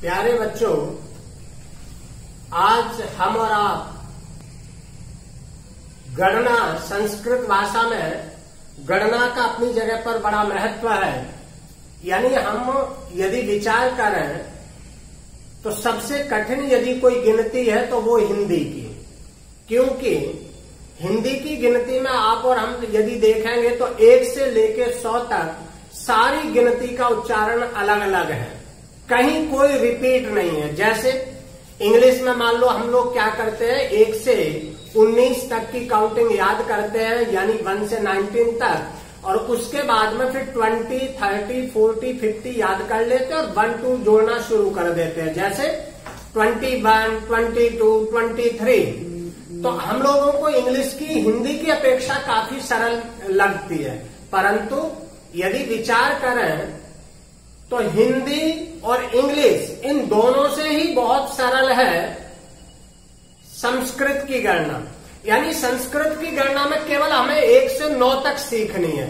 प्यारे बच्चों, आज हम और आप गणना, संस्कृत भाषा में गणना का अपनी जगह पर बड़ा महत्व है। यानी हम यदि विचार करें तो सबसे कठिन यदि कोई गिनती है तो वो हिंदी की, क्योंकि हिंदी की गिनती में आप और हम यदि देखेंगे तो 1 से लेकर 100 तक सारी गिनती का उच्चारण अलग अलग है, कहीं कोई रिपीट नहीं है। जैसे इंग्लिश में मान लो हम लोग क्या करते हैं, 1 से 19 तक की काउंटिंग याद करते हैं, यानी 1 से 19 तक, और उसके बाद में फिर 20, 30, 40, 50 याद कर लेते हैं और 1, 2 जोड़ना शुरू कर देते हैं। जैसे 21, 22, 23। तो हम लोगों को इंग्लिश की हिंदी की अपेक्षा काफी सरल लगती है, परंतु यदि विचार करें तो हिंदी और इंग्लिश इन दोनों से ही बहुत सरल है संस्कृत की गणना। यानी संस्कृत की गणना में केवल हमें 1 से 9 तक सीखनी है,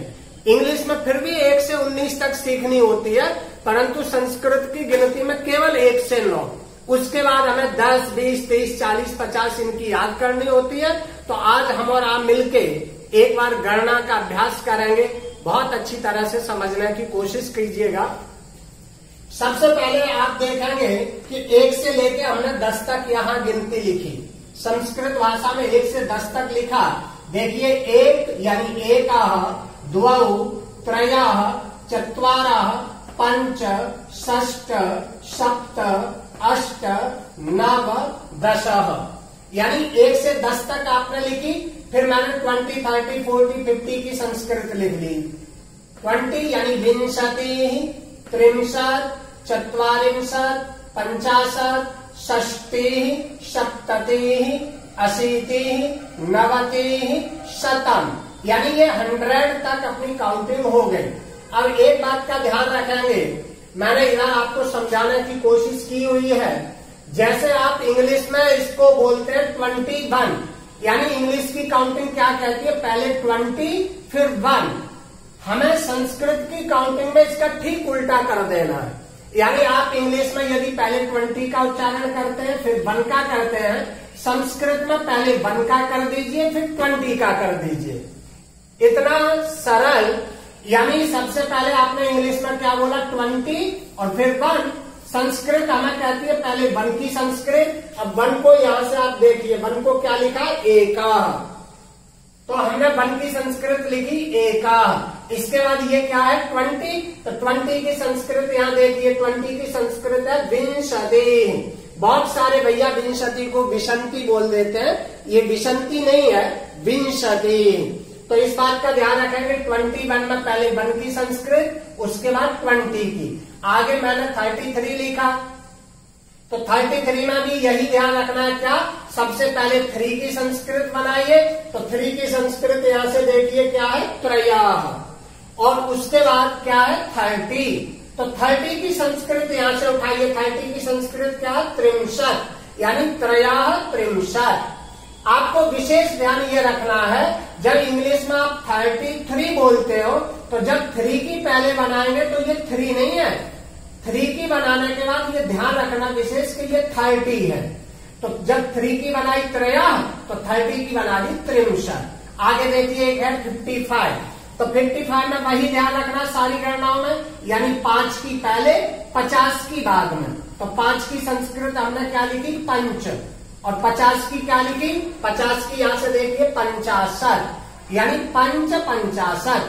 इंग्लिश में फिर भी 1 से 19 तक सीखनी होती है, परंतु संस्कृत की गिनती में केवल 1 से 9। उसके बाद हमें 10, 20, 30, 40, 50 इनकी याद करनी होती है। तो आज हम और आप मिलके एक बार गणना का अभ्यास करेंगे, बहुत अच्छी तरह से समझने की कोशिश कीजिएगा। सबसे पहले आप देखेंगे कि 1 से लेके हमने 10 तक यहाँ गिनती लिखी, संस्कृत भाषा में 1 से 10 तक लिखा। देखिए 1 यानी एकाः, द्वौ, त्रयः, चत्वारः, पंच, षष्ठ, सप्त, अष्ट, नव, दशः। यानी 1 से 10 तक आपने लिखी, फिर मैंने 20, 30, 40, 50 की संस्कृत लिख ली। 20 यानी विंशतिः, त्रिंशत्, चत्वारिंशत्, पंचाशत्, षष्टिः, सप्ततिः, अशीतिः, नवतिः, शतम्। यानी ये 100 तक अपनी काउंटिंग हो गई। अब एक बात का ध्यान रखेंगे, मैंने इधर आपको समझाने की कोशिश की हुई है। जैसे आप इंग्लिश में इसको बोलते हैं 21, यानी इंग्लिश की काउंटिंग क्या कहती है, पहले 20 फिर 1। हमें संस्कृत की काउंटिंग में इसका ठीक उल्टा कर देना है। यानी आप इंग्लिश में यदि पहले 20 का उच्चारण करते हैं फिर 1 का करते हैं, संस्कृत में पहले 1 का कर दीजिए फिर 20 का कर दीजिए। इतना सरल। यानी सबसे पहले आपने इंग्लिश में क्या बोला, 20 और फिर 1। संस्कृत हमें कहती है पहले 1 की संस्कृत। अब 1 को यहां से आप देखिए, 1 को क्या लिखा, एकाः। तो हमने 1 की संस्कृत लिखी एकाः। इसके बाद ये क्या है, 20। तो 20 की संस्कृत यहाँ देखिए, 20 की संस्कृत है विंशतिः। बहुत सारे भैया विंशति को विशंति बोल देते हैं, ये विशंति नहीं है, विंशतिः। तो इस बात का ध्यान रखेंगे, 21 में पहले 1 की संस्कृत, उसके बाद 20 की। आगे मैंने 33 लिखा, तो 33 में भी यही ध्यान रखना है, क्या, सबसे पहले 3 की संस्कृत बनाइए। तो 3 की संस्कृत यहां से देखिए क्या है, त्रयः, और उसके बाद क्या है, 30। तो 30 की संस्कृत यहां से उठाइए, 30 की संस्कृत क्या है, त्रिंशत्, यानी त्रयः त्रिंशत्। आपको विशेष ध्यान ये रखना है, जब इंग्लिश में आप 33 बोलते हो तो जब 3 की पहले बनाएंगे तो ये 3 नहीं है, 3 की बनाने के बाद ये ध्यान रखना विशेष कि ये 30 है। तो जब 3 की बनाई त्रयः तो 30 की बना दी त्रिंशत्। आगे देखिए एक है 55। तो 55 में वही ध्यान रखना सारी गणनाओं में, यानी 5 की पहले 50 की बाद में। तो 5 की संस्कृत हमने क्या लिखी, पंच, और 50 की क्या लिखी, 50 की यहां से देखिए 50, यानी पंच 50।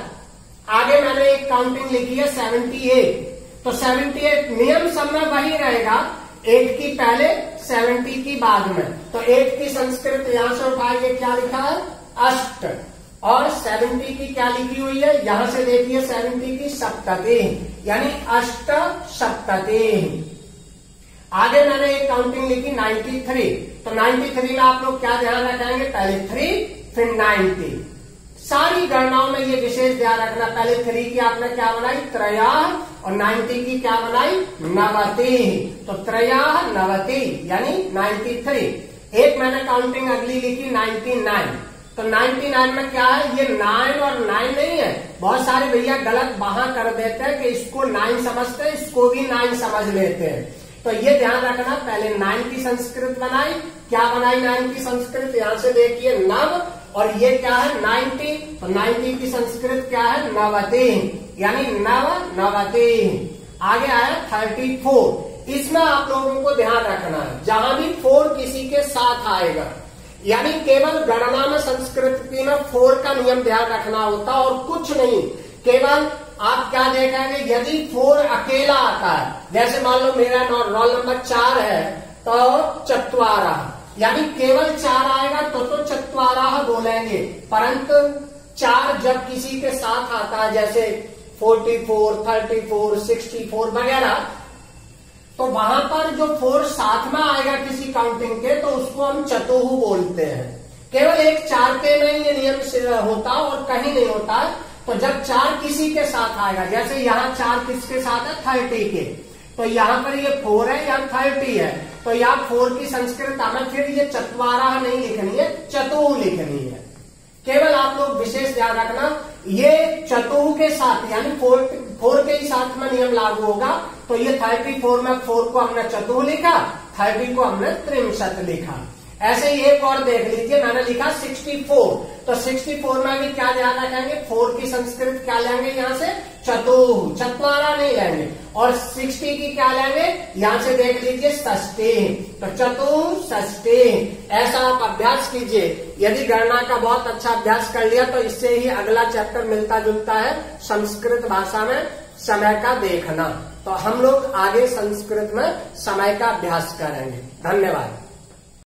आगे मैंने एक काउंटिंग लिखी है 78। तो 78 नियम सब में वही रहेगा, 8 की पहले 70 की बाद में। तो 8 की संस्कृत यहां से उठाइए, क्या लिखा है, अष्ट, और 70 की क्या लिखी हुई है, यहां से देखिए 70 की सप्ततिः, यानी अष्ट सप्ततिः। आगे मैंने एक काउंटिंग लिखी 93। तो 93 में आप लोग क्या ध्यान रखेंगे, पहले 3 फिर 90। सारी गणनाओं में ये विशेष ध्यान रखना, पहले 3 की आपने क्या बनाई, त्रयः, और 90 की क्या बनाई, नवतिः। तो त्रयः नवतिः यानी 93। एक मैंने काउंटिंग अगली लिखी 99। तो 99 में क्या है, ये 9 और 9 नहीं है। बहुत सारे भैया गलत वहां कर देते हैं कि इसको 9 समझते हैं, इसको भी 9 समझ लेते हैं। तो ये ध्यान रखना, पहले 9 की संस्कृत बनाई। क्या बनाई 9 की संस्कृत? यहां से देखिए नव, और ये क्या है 90, तो 90 की संस्कृत क्या है? नवति, यानी नव नवति। आगे आया 34। इसमें आप लोगों को ध्यान रखना है, जहां भी 4 किसी के साथ आएगा, यानी केवल गणना में संस्कृत में 4 का नियम ध्यान रखना होता और कुछ नहीं। केवल आप क्या देखेंगे, यदि 4 अकेला आता है, जैसे मान लो मेरा रोल नंबर 4 है तो चत्वारा, यानी केवल 4 आएगा तो चत्वारा बोलेंगे। परंतु 4 जब किसी के साथ आता है, जैसे 44, 34, 64 वगैरह, तो वहां पर जो 4 साथ में आएगा किसी काउंटिंग के, तो उसको हम चतुहु बोलते हैं। केवल एक 4 के में ये नियम से होता और कहीं नहीं होता है। तो जब 4 किसी के साथ आएगा, जैसे यहाँ 4 किसके साथ है? 30 के, तो यहाँ पर ये 4 है, यहाँ 30 है, तो यहाँ 4 की संस्कृत हमें फिर ये चत्वारा नहीं लिखनी है, चतुहु लिखनी है। केवल आप लोग विशेष ध्यान रखना, ये चतुहु के साथ यानी 4 के ही साथ में नियम लागू होगा। तो ये 34 में 4 को हमने चतुहु लिखा, 30 को हमने त्रिंशत लिखा। ऐसे ही एक और देख लीजिए, मैंने लिखा 64, तो 64 में भी क्या ध्यान रखेंगे? 4 की संस्कृत क्या लेंगे? यहाँ से चतुहु, चत्वारा नहीं लेंगे। और 60 की क्या लेंगे? यहाँ से देख लीजिए षष्ठी, तो चतुः षष्ठी। ऐसा आप अभ्यास कीजिए। यदि गणना का बहुत अच्छा अभ्यास कर लिया तो इससे ही अगला चैप्टर मिलता जुलता है संस्कृत भाषा में समय का देखना। तो हम लोग आगे संस्कृत में समय का अभ्यास करेंगे। धन्यवाद।